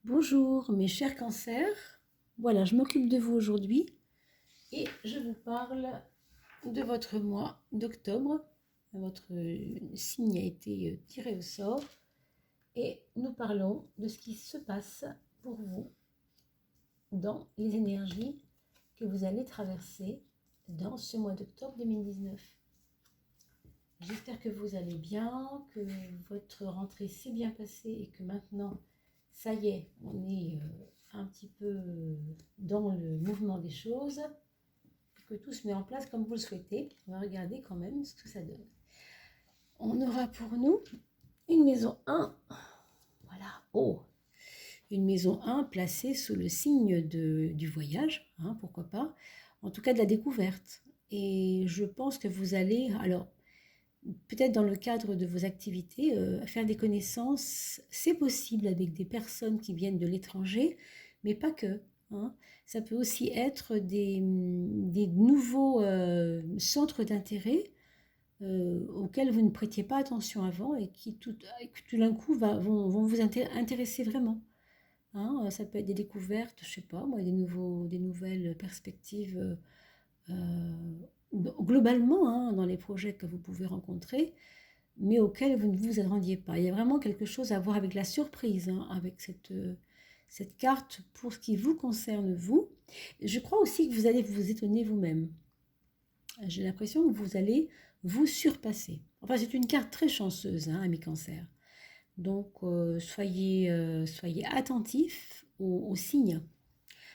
Bonjour mes chers cancers, voilà, je m'occupe de vous aujourd'hui et je vous parle de votre mois d'octobre. Votre signe a été tiré au sort et nous parlons de ce qui se passe pour vous dans les énergies que vous allez traverser dans ce mois d'octobre 2019. J'espère que vous allez bien, que votre rentrée s'est bien passée et que maintenant, ça y est, on est un petit peu dans le mouvement des choses, que tout se met en place comme vous le souhaitez. On va regarder quand même ce que ça donne. On aura pour nous une maison 1, voilà, oh, une maison 1 placée sous le signe du voyage, hein, pourquoi pas, en tout cas de la découverte. Et je pense que vous allez, alors, peut-être dans le cadre de vos activités, faire des connaissances, c'est possible avec des personnes qui viennent de l'étranger, mais pas que, hein. Ça peut aussi être des nouveaux centres d'intérêt auxquels vous ne prêtiez pas attention avant et qui tout d'un coup vont vous intéresser vraiment, hein. Ça peut être des découvertes, je sais pas moi, des nouvelles perspectives globalement, hein, dans les projets que vous pouvez rencontrer, mais auquel vous ne vous attendiez pas. Il y a vraiment quelque chose à voir avec la surprise, hein, avec cette carte pour ce qui vous concerne, vous. Je crois aussi que vous allez vous étonner vous-même. J'ai l'impression que vous allez vous surpasser. Enfin, c'est une carte très chanceuse, hein, ami cancer. Donc, soyez attentifs aux signes.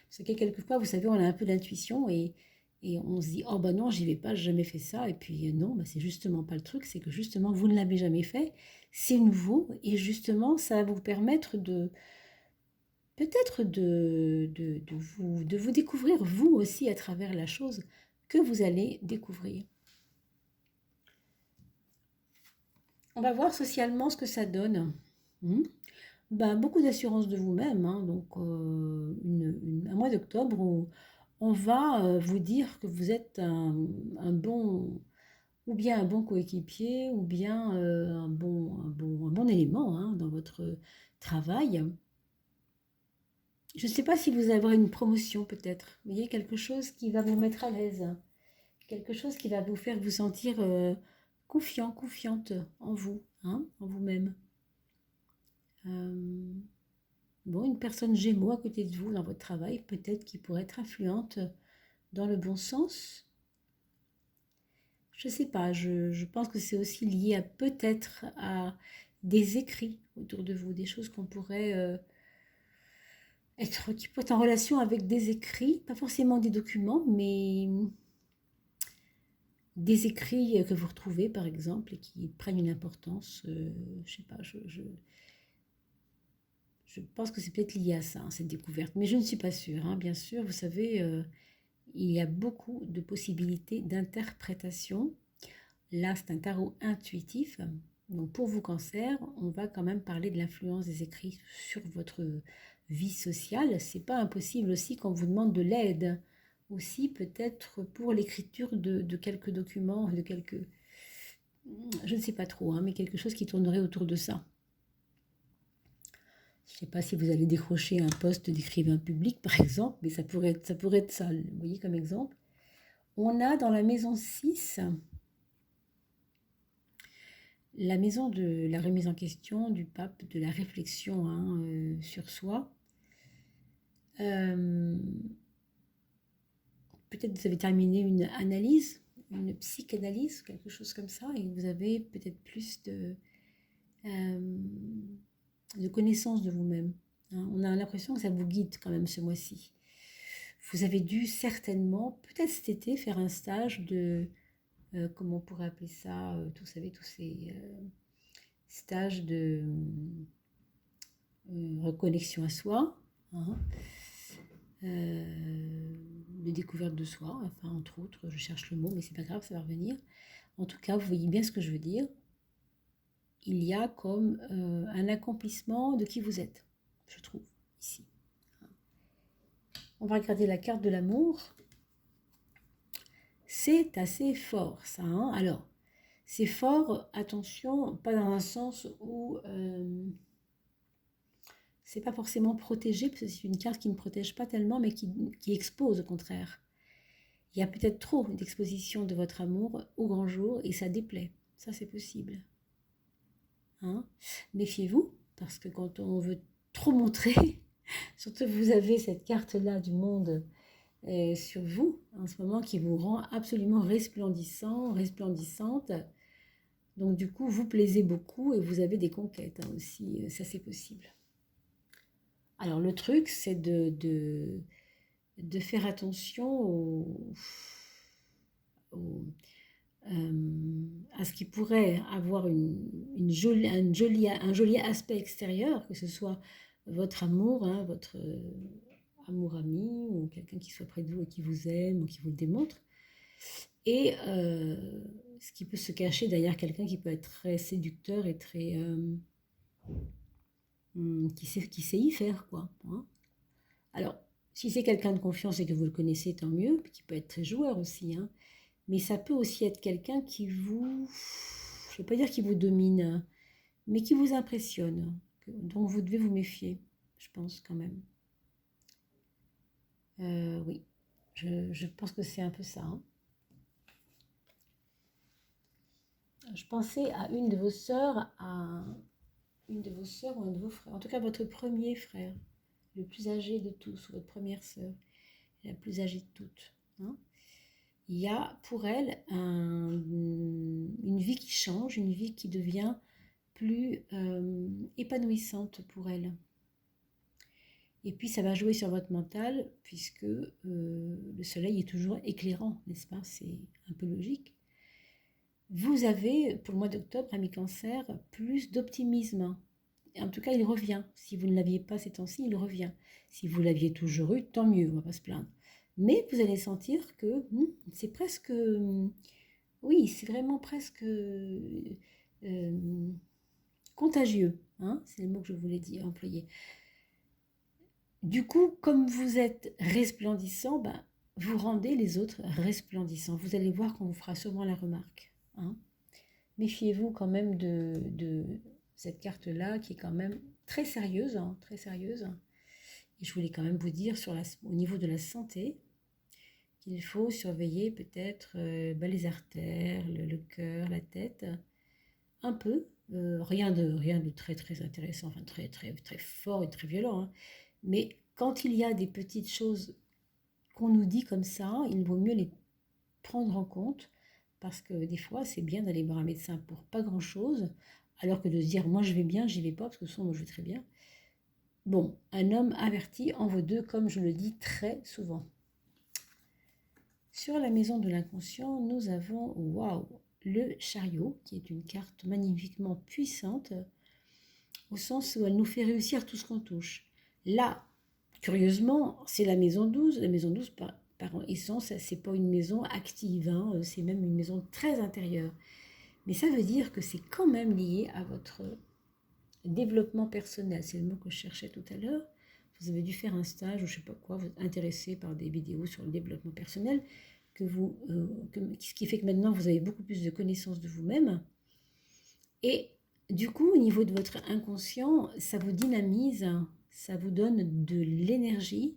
Parce que quelquefois, vous savez, on a un peu d'intuition et on se dit, oh bah non, j'y vais pas, j'ai jamais fait ça. Et puis non, bah, c'est justement pas le truc, c'est que justement, vous ne l'avez jamais fait, c'est nouveau et justement, ça va vous permettre de peut-être de vous découvrir vous aussi à travers la chose que vous allez découvrir. On va voir socialement ce que ça donne. Hmm. Ben, beaucoup d'assurance de vous-même, hein, donc un mois d'octobre où on va vous dire que vous êtes un bon, ou bien un bon coéquipier, ou bien un bon élément, hein, dans votre travail. Je ne sais pas si vous avez une promotion peut-être. Vous voyez, quelque chose qui va vous mettre à l'aise, quelque chose qui va vous faire vous sentir confiant, confiante en vous, hein, en vous-même. Euh, Bon, une personne Gémeaux à côté de vous dans votre travail, peut-être qui pourrait être influente dans le bon sens. Je ne sais pas, je pense que c'est aussi lié à peut-être à des écrits autour de vous, des choses qu'on pourrait qui pourraient être en relation avec des écrits, pas forcément des documents, mais des écrits que vous retrouvez par exemple et qui prennent une importance, je sais pas, je pense que c'est peut-être lié à ça, hein, cette découverte, mais je ne suis pas sûre, hein. Bien sûr, vous savez, il y a beaucoup de possibilités d'interprétation. Là, c'est un tarot intuitif. Donc pour vous, cancer, on va quand même parler de l'influence des écrits sur votre vie sociale. C'est pas impossible aussi qu'on vous demande de l'aide. Aussi peut-être pour l'écriture de quelques documents, de quelques... Je ne sais pas trop, hein, mais quelque chose qui tournerait autour de ça. Je ne sais pas si vous allez décrocher un poste d'écrivain public, par exemple, mais ça pourrait être ça, vous voyez, comme exemple. On a dans la maison 6 la maison de la remise en question, du pape, de la réflexion, hein, sur soi. Euh, Peut-être que vous avez terminé une analyse, une psychanalyse, quelque chose comme ça, et vous avez peut-être plus euh, de connaissance de vous-même, hein. On a l'impression que ça vous guide quand même ce mois-ci. Vous avez dû certainement, peut-être cet été, faire un stage de, comment on pourrait appeler ça, vous savez, tous ces stages de reconnexion à soi, hein, de découverte de soi, enfin entre autres, je cherche le mot, mais c'est pas grave, ça va revenir. En tout cas, vous voyez bien ce que je veux dire. Il y a comme un accomplissement de qui vous êtes, je trouve, ici. On va regarder la carte de l'amour. C'est assez fort, ça, hein. Alors, c'est fort, attention, pas dans un sens où c'est pas forcément protégé, parce que c'est une carte qui ne protège pas tellement, mais qui expose au contraire. Il y a peut-être trop d'exposition de votre amour au grand jour et ça déplaît. Ça, c'est possible. Hein? Méfiez-vous, parce que quand on veut trop montrer, surtout que vous avez cette carte-là du monde sur vous, en ce moment, qui vous rend absolument resplendissant, resplendissante. Donc du coup, vous plaisez beaucoup et vous avez des conquêtes aussi, ça c'est possible. Alors le truc, c'est de faire attention au, à ce qui pourrait avoir un joli aspect extérieur, que ce soit votre amour, hein, votre amour ami, ou quelqu'un qui soit près de vous et qui vous aime ou qui vous le démontre, et ce qui peut se cacher derrière quelqu'un qui peut être très séducteur et très qui sait y faire, quoi. Hein. Alors, si c'est quelqu'un de confiance et que vous le connaissez, tant mieux, qui peut être très joueur aussi, hein. Mais ça peut aussi être quelqu'un qui vous, je ne vais pas dire qui vous domine, mais qui vous impressionne, dont vous devez vous méfier, je pense quand même. Oui, je pense que c'est un peu ça. Hein. Je pensais à une de vos sœurs, une de vos sœurs ou un de vos frères, en tout cas votre premier frère, le plus âgé de tous, ou votre première sœur, la plus âgée de toutes. Hein. Il y a pour elle une vie qui change, une vie qui devient plus épanouissante pour elle. Et puis ça va jouer sur votre mental, puisque le soleil est toujours éclairant, n'est-ce pas? C'est un peu logique. Vous avez, pour le mois d'octobre, ami Cancer, plus d'optimisme. En tout cas, il revient. Si vous ne l'aviez pas ces temps-ci, il revient. Si vous l'aviez toujours eu, tant mieux, on ne va pas se plaindre. Mais vous allez sentir que c'est presque... oui, c'est vraiment presque contagieux. Hein, c'est le mot que je voulais dire, employer. Du coup, comme vous êtes resplendissant, ben, vous rendez les autres resplendissants. Vous allez voir qu'on vous fera sûrement la remarque. Hein. Méfiez-vous quand même de cette carte-là qui est quand même très sérieuse, hein, très sérieuse. Et je voulais quand même vous dire au niveau de la santé qu'il faut surveiller peut-être les artères, le cœur, la tête, un peu. Rien de très très intéressant, enfin très très très fort et très violent. Hein. Mais quand il y a des petites choses qu'on nous dit comme ça, il vaut mieux les prendre en compte parce que des fois c'est bien d'aller voir un médecin pour pas grand chose alors que de se dire moi je vais bien, j'y vais pas parce que souvent moi je vais très bien. Bon, un homme averti en vaut deux comme je le dis très souvent. Sur la maison de l'inconscient, nous avons waouh, le chariot qui est une carte magnifiquement puissante au sens où elle nous fait réussir tout ce qu'on touche. Là, curieusement, c'est la maison 12. La maison 12, par essence, c'est pas une maison active, hein, c'est même une maison très intérieure. Mais ça veut dire que c'est quand même lié à votre développement personnel. C'est le mot que je cherchais tout à l'heure. Vous avez dû faire un stage ou je sais pas quoi, vous êtes intéressé par des vidéos sur le développement personnel, ce qui fait que maintenant vous avez beaucoup plus de connaissances de vous-même. Et du coup, au niveau de votre inconscient, ça vous dynamise, ça vous donne de l'énergie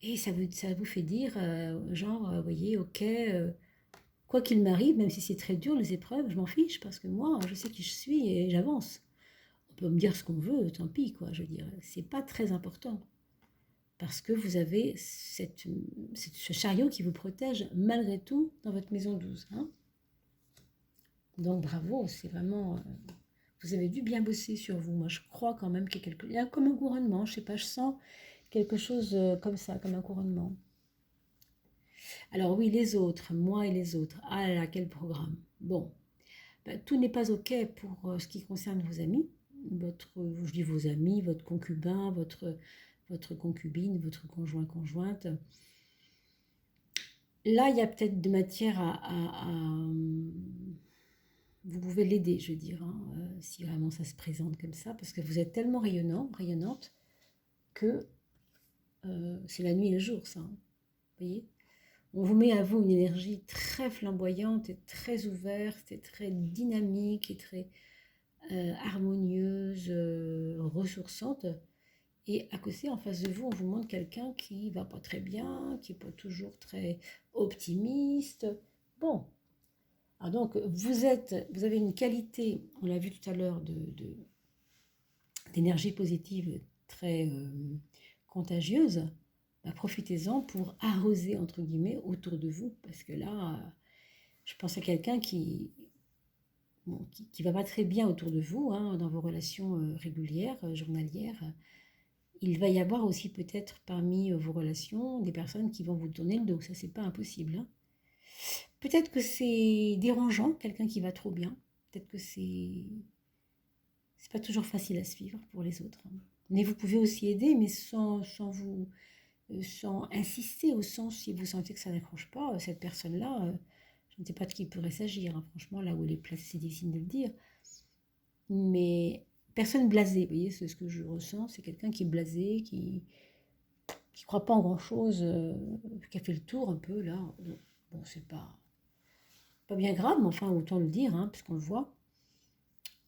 et ça vous fait dire, vous voyez, ok, quoi qu'il m'arrive, même si c'est très dur les épreuves, je m'en fiche parce que moi, je sais qui je suis et j'avance. On peut me dire ce qu'on veut, tant pis, quoi, je veux dire, c'est pas très important parce que vous avez ce chariot qui vous protège malgré tout dans votre maison 12. Hein. Donc bravo, c'est vraiment... vous avez dû bien bosser sur vous. Moi, je crois quand même qu'il y a comme un couronnement. Je sais pas, je sens quelque chose comme ça, comme un couronnement. Alors oui, les autres, moi et les autres. Ah là là, quel programme. Bon, ben, tout n'est pas OK pour ce qui concerne vos amis. Je dis vos amis, votre concubin, votre concubine, votre conjointe. Là, il y a peut-être de matière vous pouvez l'aider, je veux dire, hein, si vraiment ça se présente comme ça, parce que vous êtes tellement rayonnante, que c'est la nuit et le jour, ça. Hein, vous voyez, on vous met à vous une énergie très flamboyante et très ouverte et très dynamique et très harmonieuse, ressourçante. Et à côté, en face de vous, on vous montre quelqu'un qui va pas très bien, qui est pas toujours très optimiste. Bon, alors donc vous avez une qualité, on l'a vu tout à l'heure, d'énergie positive très contagieuse. Bah, profitez-en pour arroser entre guillemets autour de vous, parce que là, je pense à quelqu'un bon, qui va pas très bien autour de vous, hein, dans vos relations régulières, journalières. Il va y avoir aussi peut-être parmi vos relations des personnes qui vont vous tourner le dos, ça c'est pas impossible, hein. Peut-être que c'est dérangeant, quelqu'un qui va trop bien. Peut-être que c'est pas toujours facile à suivre pour les autres, hein. Mais vous pouvez aussi aider, mais sans insister, au sens si vous sentez que ça n'accroche pas, cette personne-là, je ne sais pas de qui il pourrait s'agir, hein. Franchement, là où elle est placée, c'est difficile de le dire. Mais personne blasée, vous voyez, c'est ce que je ressens, c'est quelqu'un qui est blasé, qui croit pas en grand-chose, qui a fait le tour un peu là. Bon, c'est pas bien grave, mais enfin, autant le dire, hein, puisqu'on le voit.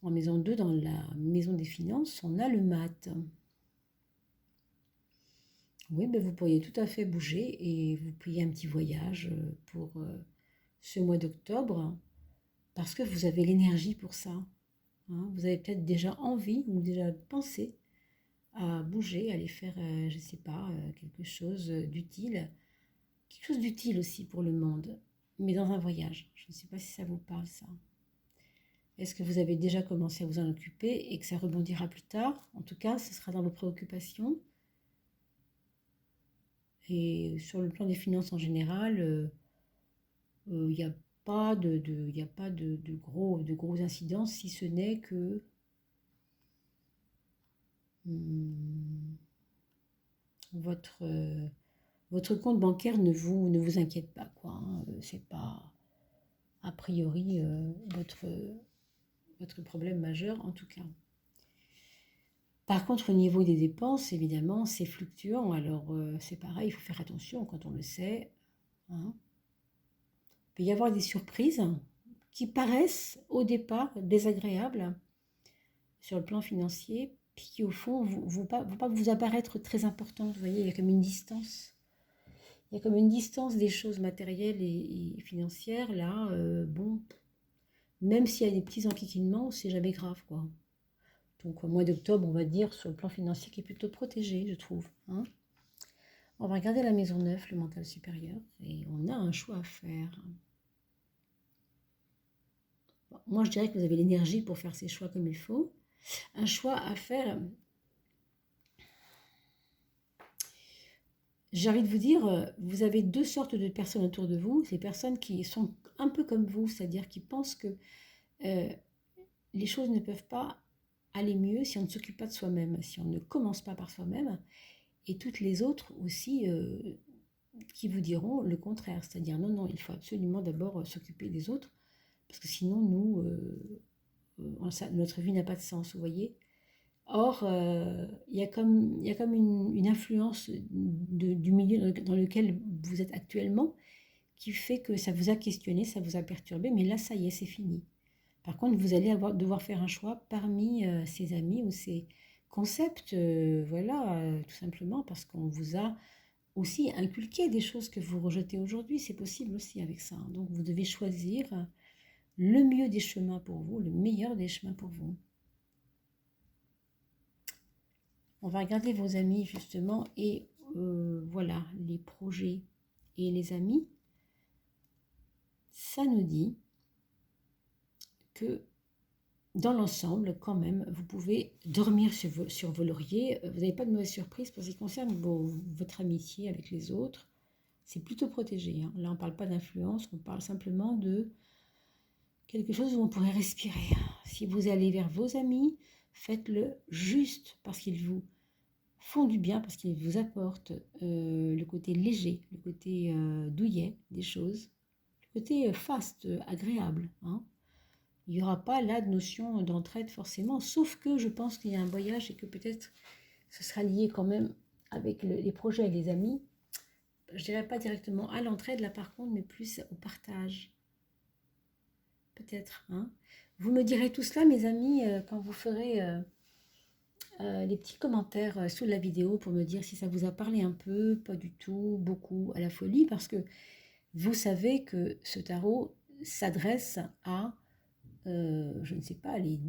En maison 2, dans la maison des finances, on a le mat. Oui, ben vous pourriez tout à fait bouger et vous payer un petit voyage pour ce mois d'octobre, parce que vous avez l'énergie pour ça, hein. Vous avez peut-être déjà envie ou déjà pensé à bouger, à aller faire, je ne sais pas, quelque chose d'utile. Quelque chose d'utile aussi pour le monde, mais dans un voyage. Je ne sais pas si ça vous parle, ça. Est-ce que vous avez déjà commencé à vous en occuper et que ça rebondira plus tard? En tout cas, ce sera dans vos préoccupations. Et sur le plan des finances en général, il n'y a pas y a pas de gros incidents, si ce n'est que hum, votre, votre compte bancaire ne vous inquiète pas, quoi, hein. C'est pas a priori votre problème majeur en tout cas. Par contre, au niveau des dépenses, évidemment, c'est fluctuant. Alors, c'est pareil, il faut faire attention quand on le sait, hein. Il peut y avoir des surprises qui paraissent au départ désagréables sur le plan financier, puis qui au fond vont pas vous apparaître très importantes. Vous voyez, il y a comme une distance. Il y a comme une distance des choses matérielles et financières. Là, bon, même s'il y a des petits enquiquinements, c'est jamais grave, quoi. Donc au mois d'octobre, on va dire, sur le plan financier, qui est plutôt protégé, je trouve, hein. On va regarder la maison 9, le mental supérieur, et on a un choix à faire. Bon, moi, je dirais que vous avez l'énergie pour faire ces choix comme il faut. Un choix à faire, j'ai envie de vous dire, vous avez deux sortes de personnes autour de vous. Ces personnes qui sont un peu comme vous, c'est-à-dire qui pensent que euh, les choses ne peuvent pas aller mieux si on ne s'occupe pas de soi-même, si on ne commence pas par soi-même. Et toutes les autres aussi qui vous diront le contraire, c'est-à-dire non, non, il faut absolument d'abord s'occuper des autres, parce que sinon, nous, notre vie n'a pas de sens, vous voyez. Or, il y a comme une influence du milieu dans lequel vous êtes actuellement qui fait que ça vous a questionné, ça vous a perturbé, mais là, ça y est, c'est fini. Par contre, vous allez devoir faire un choix parmi ces amis ou ces concepts, voilà, tout simplement parce qu'on vous a aussi inculquer des choses que vous rejetez aujourd'hui, c'est possible aussi avec ça. Donc vous devez choisir le mieux des chemins pour vous, le meilleur des chemins pour vous. On va regarder vos amis justement et voilà, les projets et les amis. Ça nous dit que dans l'ensemble, quand même, vous pouvez dormir sur vos lauriers. Vous n'avez pas de mauvaise surprise pour ce qui concerne votre amitié avec les autres. C'est plutôt protégé, hein. Là, on ne parle pas d'influence, on parle simplement de quelque chose où on pourrait respirer. Si vous allez vers vos amis, faites-le juste parce qu'ils vous font du bien, parce qu'ils vous apportent le côté léger, le côté douillet des choses, le côté faste, agréable, hein. Il n'y aura pas là de notion d'entraide forcément, sauf que je pense qu'il y a un voyage et que peut-être ce sera lié quand même avec les projets et les amis. Je dirais pas directement à l'entraide là par contre, mais plus au partage. Peut-être, hein. Vous me direz tout cela, mes amis, quand vous ferez les petits commentaires sous la vidéo pour me dire si ça vous a parlé un peu, pas du tout, beaucoup, à la folie, parce que vous savez que ce tarot s'adresse à, je ne sais pas, les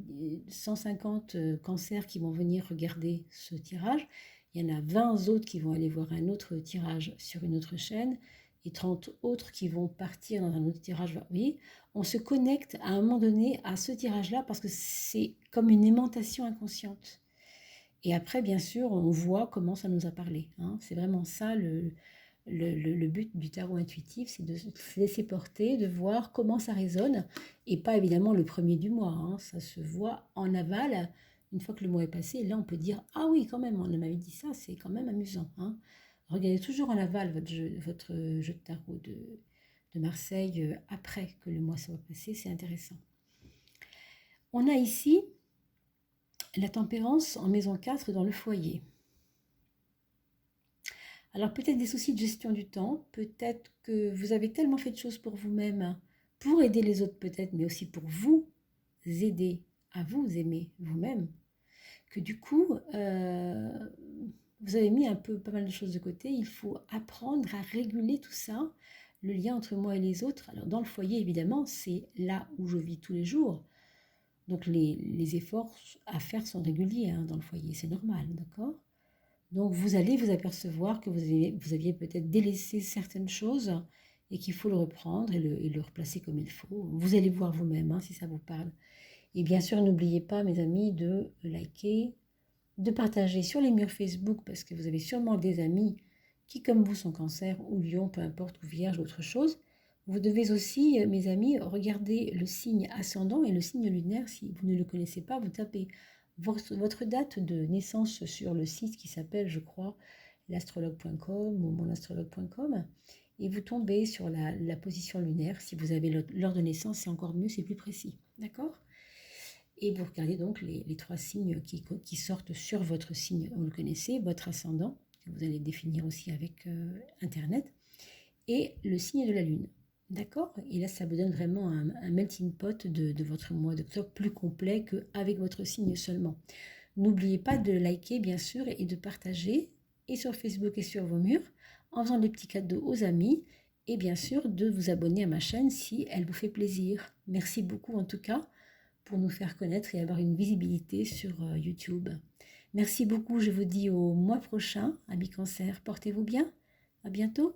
150 cancers qui vont venir regarder ce tirage. Il y en a 20 autres qui vont aller voir un autre tirage sur une autre chaîne et 30 autres qui vont partir dans un autre tirage. Vous voyez, on se connecte à un moment donné à ce tirage-là parce que c'est comme une aimantation inconsciente. Et après, bien sûr, on voit comment ça nous a parlé, hein. C'est vraiment ça le but du tarot intuitif, c'est de se laisser porter, de voir comment ça résonne, et pas évidemment le premier du mois, hein. Ça se voit en aval, une fois que le mois est passé, là on peut dire, ah oui quand même, on m'avait dit ça, c'est quand même amusant, hein. Regardez toujours en aval votre jeu de tarot de Marseille après que le mois soit passé, c'est intéressant. On a ici la tempérance en maison 4 dans le foyer. Alors peut-être des soucis de gestion du temps, peut-être que vous avez tellement fait de choses pour vous-même, pour aider les autres peut-être, mais aussi pour vous aider à vous aimer vous-même, que du coup, vous avez mis un peu pas mal de choses de côté. Il faut apprendre à réguler tout ça, le lien entre moi et les autres. Alors dans le foyer, évidemment, c'est là où je vis tous les jours. Donc les efforts à faire sont réguliers, hein, dans le foyer, c'est normal, d'accord? Donc vous allez vous apercevoir que vous aviez peut-être délaissé certaines choses et qu'il faut le reprendre et le replacer comme il faut. Vous allez voir vous-même, hein, si ça vous parle. Et bien sûr, n'oubliez pas, mes amis, de liker, de partager sur les murs Facebook parce que vous avez sûrement des amis qui, comme vous, sont cancer ou lion, peu importe, ou vierge, autre chose. Vous devez aussi, mes amis, regarder le signe ascendant et le signe lunaire. Si vous ne le connaissez pas, vous tapez votre date de naissance sur le site qui s'appelle, je crois, l'astrologue.com ou monastrologue.com et vous tombez sur la position lunaire. Si vous avez l'heure de naissance, c'est encore mieux, c'est plus précis. D'accord? Et vous regardez donc les trois signes qui sortent sur votre signe, vous le connaissez, votre ascendant, que vous allez définir aussi avec Internet, et le signe de la Lune. D'accord? Et là, ça vous donne vraiment un melting pot de votre mois d'octobre plus complet qu'avec votre signe seulement. N'oubliez pas de liker, bien sûr, et de partager, et sur Facebook et sur vos murs, en faisant des petits cadeaux aux amis, et bien sûr de vous abonner à ma chaîne si elle vous fait plaisir. Merci beaucoup en tout cas pour nous faire connaître et avoir une visibilité sur YouTube. Merci beaucoup, je vous dis au mois prochain, amis cancer, portez-vous bien, à bientôt.